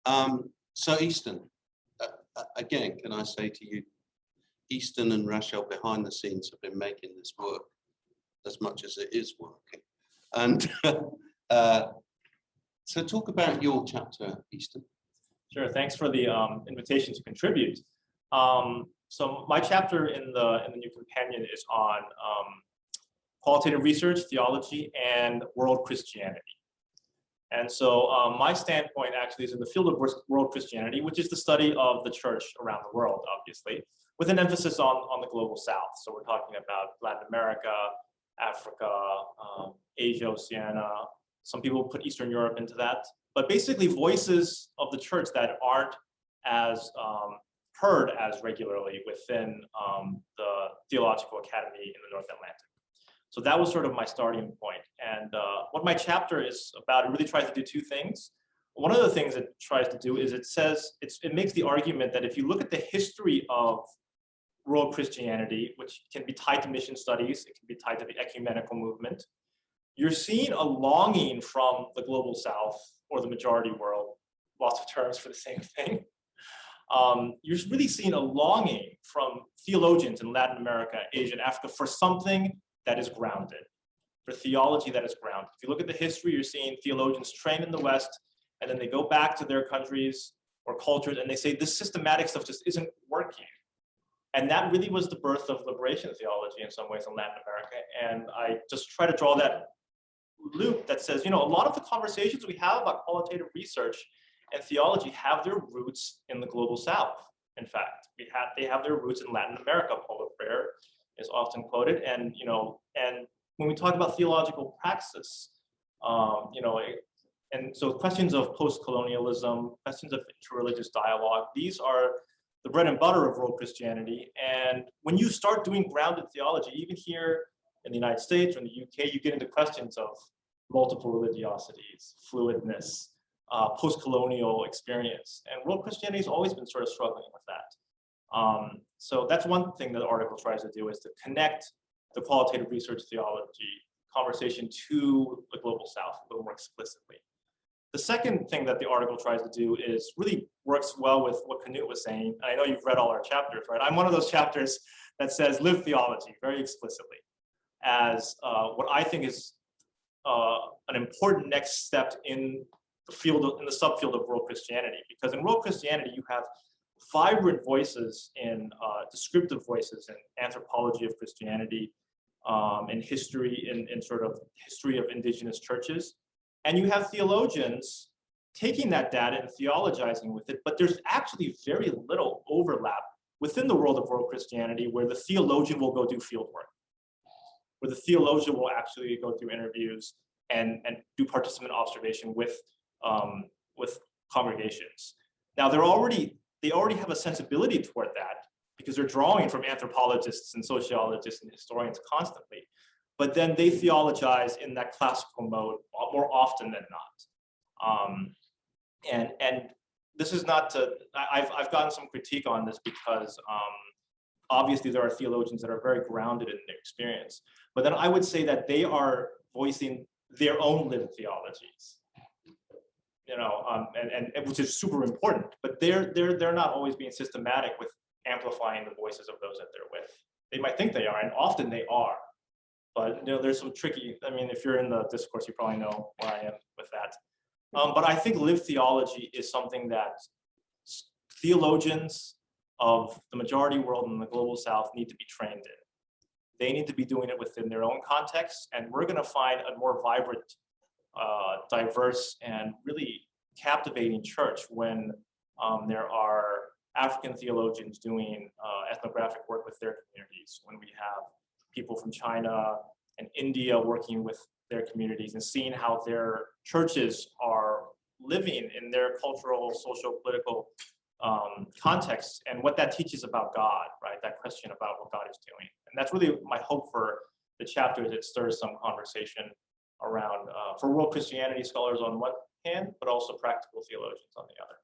So Easton, again, can I say to you, Easton and Rachel behind the scenes have been making this work as much as it is working. And so talk about your chapter, Easton. Sure, thanks for the invitation to contribute. So my chapter in the new companion is on qualitative research, theology, and world Christianity. And so my standpoint actually is in the field of world Christianity, which is the study of the church around the world, obviously, with an emphasis on the global south. So we're talking about Latin America, Africa, Asia, Oceania. Some people put Eastern Europe into that. But basically voices of the church that aren't as heard as regularly within the Theological Academy in the North Atlantic. So that was sort of my starting point. And what my chapter is about, it really tries to do two things. One of the things it tries to do is it makes the argument that if you look at the history of world Christianity, which can be tied to mission studies, it can be tied to the ecumenical movement, you're seeing a longing from the global south or the majority world, lots of terms for the same thing. You're really seeing a longing from theologians in Latin America, Asia, and Africa for something that is grounded, for theology that is grounded. If you look at the history, you're seeing theologians train in the West, and then they go back to their countries or cultures, and they say this systematic stuff just isn't working. And that really was the birth of liberation theology in some ways in Latin America. And I just try to draw that loop that says, you know, a lot of the conversations we have about qualitative research and theology have their roots in the global south. In fact, they have their roots in Latin America. Paulo Freire is often quoted, and and when we talk about theological praxis, and so questions of post-colonialism, questions of interreligious dialogue, these are the bread and butter of world Christianity. And when you start doing grounded theology, even here in the United States or in the UK, you get into questions of multiple religiosities, fluidness, post-colonial experience. And world Christianity has always been sort of struggling with that. So that's one thing that the article tries to do, is to connect the qualitative research theology conversation to the global south a little more explicitly. The second thing that the article tries to do is really works well with what Knut was saying. And I know you've read all our chapters, right? I'm one of those chapters that says live theology very explicitly as what I think is an important next step in the subfield of world Christianity. Because in world Christianity, you have vibrant voices in descriptive voices in anthropology of Christianity, in history, in sort of history of indigenous churches. And you have theologians taking that data and theologizing with it, but there's actually very little overlap within the world of world Christianity where the theologian will go do field work, where the theologian will actually go do interviews and do participant observation with congregations. Now they already have a sensibility toward that because they're drawing from anthropologists and sociologists and historians constantly. But then they theologize in that classical mode more often than not. And this is not to, I've gotten some critique on this because obviously there are theologians that are very grounded in their experience. But then I would say that they are voicing their own lived theologies, and which is super important. But they're not always being systematic with amplifying the voices of those that they're with. They might think they are, and often they are. But there's some tricky, if you're in the discourse, you probably know where I am with that. But I think lived theology is something that theologians of the majority world and the global south need to be trained in. They need to be doing it within their own context, and we're going to find a more vibrant, diverse, and really captivating church when there are African theologians doing ethnographic work with their communities, when we have people from China and India working with their communities and seeing how their churches are living in their cultural, social, political context, and what that teaches about God, right? That question about what God is doing. And that's really my hope for the chapter, is it stirs some conversation around, for world Christianity scholars on one hand, but also practical theologians on the other.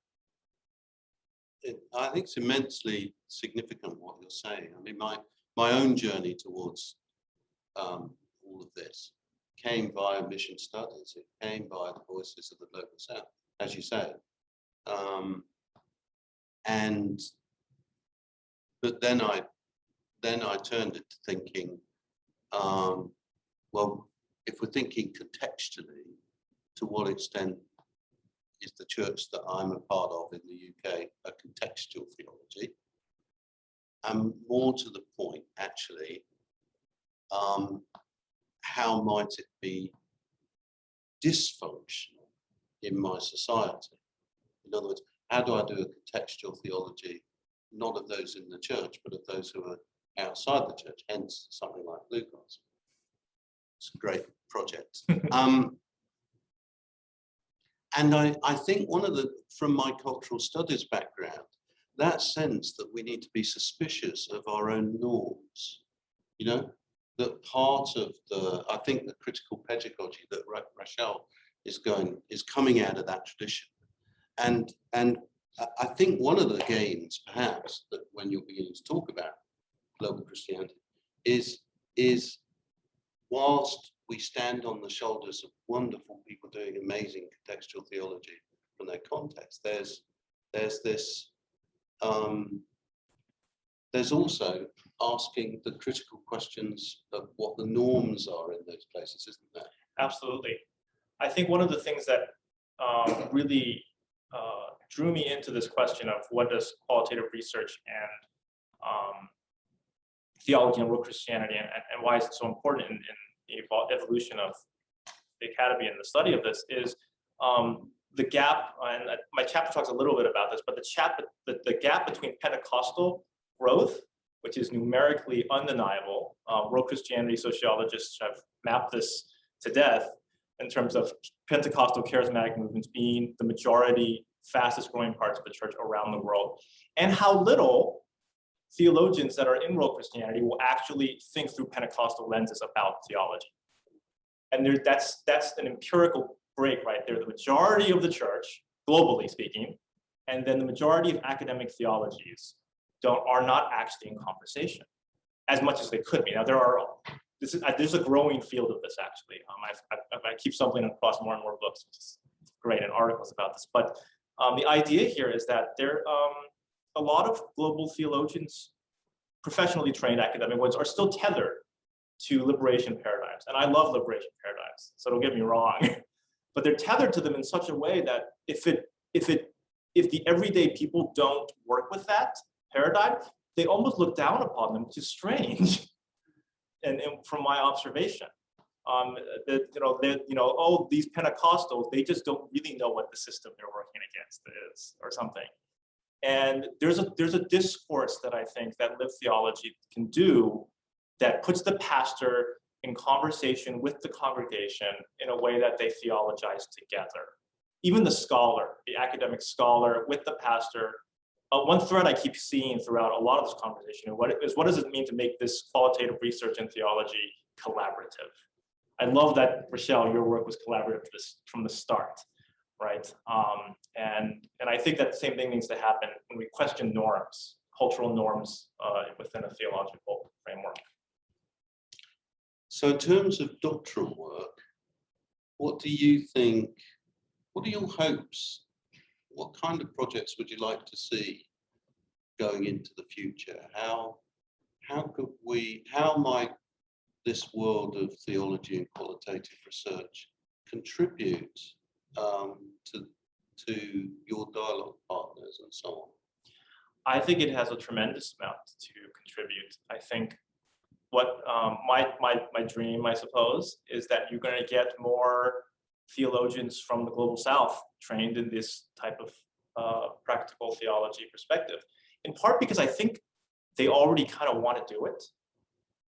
I think it's immensely significant what you're saying. My own journey towards all of this came via mission studies. It came via the voices of the local south, as you say. And but then I turned it to thinking, well, if we're thinking contextually, to what extent is the church that I'm a part of in the UK a contextual theology? And more to the point, actually, how might it be dysfunctional in my society? In other words, how do I do a contextual theology, not of those in the church, but of those who are outside the church, hence something like Bluegrass. It's a great project. And I think from my cultural studies background, that sense that we need to be suspicious of our own norms, you know, that part of I think the critical pedagogy that Rachel is coming out of that tradition. And I think one of the gains, perhaps, that when you're beginning to talk about global Christianity is whilst we stand on the shoulders of wonderful people doing amazing contextual theology from their context, there's also asking the critical questions of what the norms are in those places, isn't there? Absolutely. I think one of the things that really drew me into this question of what does qualitative research and theology and world Christianity and why is it so important in the evolution of the academy and the study of this is the gap, and my chapter talks a little bit about this, but the gap between Pentecostal growth, which is numerically undeniable. World Christianity sociologists have mapped this to death in terms of Pentecostal charismatic movements being the majority, fastest growing parts of the church around the world, and how little theologians that are in world Christianity will actually think through Pentecostal lenses about theology. And that's an empirical break right there. The majority of the church, globally speaking, and then the majority of academic theologies are not actually in conversation as much as they could be. Now there's a growing field of this actually. I keep stumbling across more and more books, which is great, and articles about this. But the idea here is that a lot of global theologians, professionally trained academic ones, are still tethered to liberation paradigms. And I love liberation paradigms, so don't get me wrong. But they're tethered to them in such a way that if the everyday people don't work with that paradigm, they almost look down upon them, which is strange. And from my observation, these Pentecostals, they just don't really know what the system they're working against is, or something. And there's a discourse that I think that lived theology can do that puts the pastor in conversation with the congregation in a way that they theologize together. Even the scholar, the academic scholar with the pastor. One thread I keep seeing throughout a lot of this conversation is what does it mean to make this qualitative research and theology collaborative? I love that, Rochelle, your work was collaborative from the start, right? And I think that the same thing needs to happen when we question norms, cultural norms within a theological framework. So in terms of doctoral work, what do you think, what are your hopes? What kind of projects would you like to see going into the future? How might this world of theology and qualitative research contribute to your dialogue partners and so on? I think it has a tremendous amount to contribute. I think what my dream, I suppose, is that you're going to get more theologians from the global south trained in this type of practical theology perspective, in part because I think they already kind of want to do it,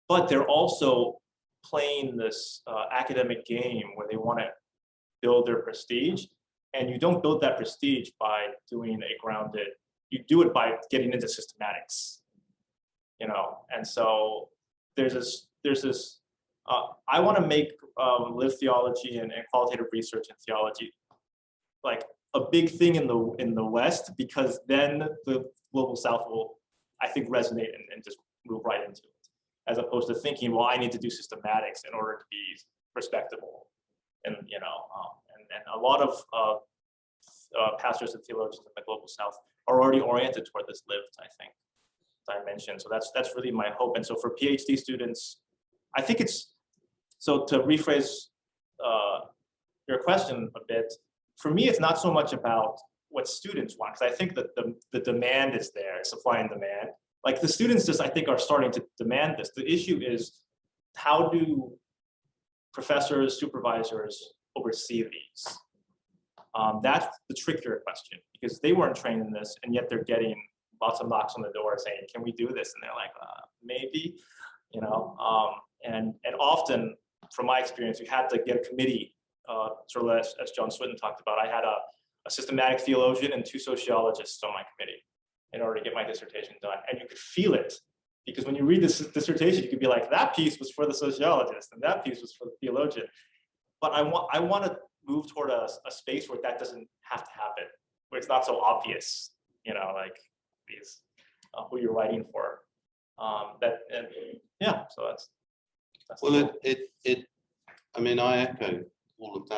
but they're also playing this academic game where they want to build their prestige, and you don't build that prestige by doing a grounded, you do it by getting into systematics, and so there's this I want to make lived theology and qualitative research in theology like a big thing in the West, because then the global South will, I think, resonate and just move right into it, as opposed to thinking, well, I need to do systematics in order to be respectable, and and a lot of pastors and theologians in the global South are already oriented toward this lived, I think, dimension. So that's really my hope. And so for PhD students, I think it's, so to rephrase your question a bit, for me, it's not so much about what students want, because I think that the demand is there, supply and demand. Like the students just, I think, are starting to demand this. The issue is, how do professors, supervisors oversee these? That's the trickier question, because they weren't trained in this, and yet they're getting lots of knocks on the door saying, "Can we do this?" And they're like, "Maybe," you know. And often, from my experience, you had to get a committee, sort of as John Swinton talked about. I had a systematic theologian and 2 sociologists on my committee in order to get my dissertation done, and you could feel it. Because when you read this dissertation, you could be like, that piece was for the sociologist and that piece was for the theologian. But I want to move toward a space where that doesn't have to happen, where it's not so obvious, you know, like these who you're writing for. Yeah, so that's well, I mean, I echo all of that.